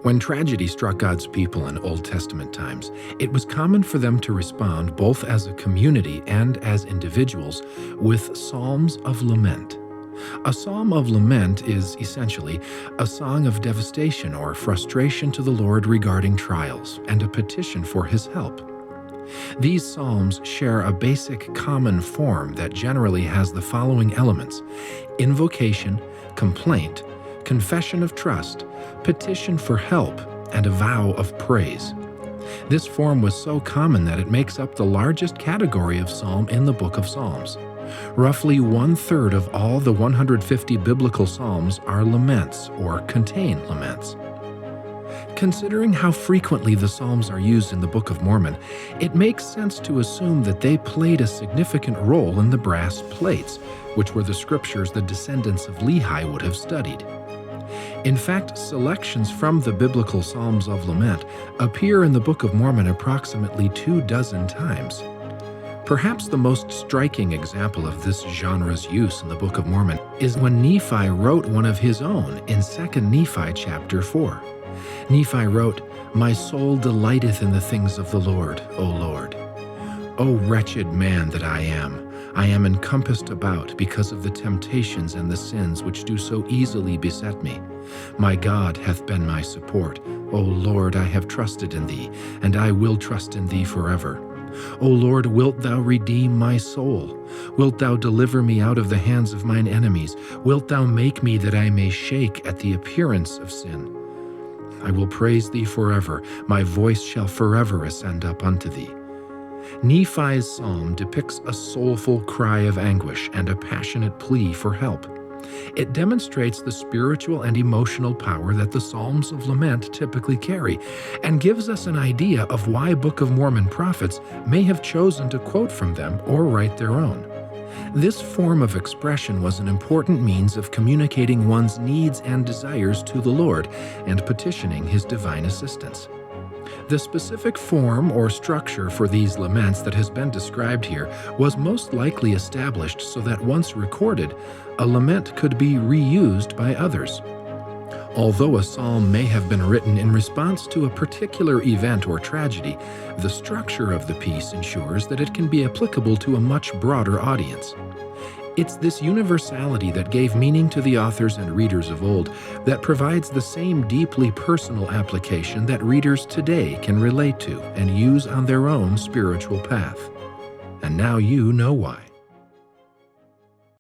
When tragedy struck God's people in Old Testament times, it was common for them to respond both as a community and as individuals with psalms of lament. A psalm of lament is essentially a song of devastation or frustration to the Lord regarding trials and a petition for His help. These psalms share a basic common form that generally has the following elements: invocation, complaint, confession of trust, petition for help, and a vow of praise. This form was so common that it makes up the largest category of psalm in the Book of Psalms. Roughly 1/3 of all the 150 biblical psalms are laments or contain laments. Considering how frequently the Psalms are used in the Book of Mormon, it makes sense to assume that they played a significant role in the brass plates, which were the scriptures the descendants of Lehi would have studied. In fact, selections from the biblical Psalms of Lament appear in the Book of Mormon approximately 24 times. Perhaps the most striking example of this genre's use in the Book of Mormon is when Nephi wrote one of his own in 2 Nephi chapter 4. Nephi wrote, "My soul delighteth in the things of the Lord, O Lord. O wretched man that I am encompassed about because of the temptations and the sins which do so easily beset me. My God hath been my support. O Lord, I have trusted in Thee, and I will trust in Thee forever. O Lord, wilt Thou redeem my soul? Wilt Thou deliver me out of the hands of mine enemies? Wilt Thou make me that I may shake at the appearance of sin? I will praise Thee forever. My voice shall forever ascend up unto Thee." Nephi's psalm depicts a soulful cry of anguish and a passionate plea for help. It demonstrates the spiritual and emotional power that the Psalms of Lament typically carry, and gives us an idea of why Book of Mormon prophets may have chosen to quote from them or write their own. This form of expression was an important means of communicating one's needs and desires to the Lord and petitioning His divine assistance. The specific form or structure for these laments that has been described here was most likely established so that once recorded, a lament could be reused by others. Although a psalm may have been written in response to a particular event or tragedy, the structure of the piece ensures that it can be applicable to a much broader audience. It's this universality that gave meaning to the authors and readers of old that provides the same deeply personal application that readers today can relate to and use on their own spiritual path. And now you know why.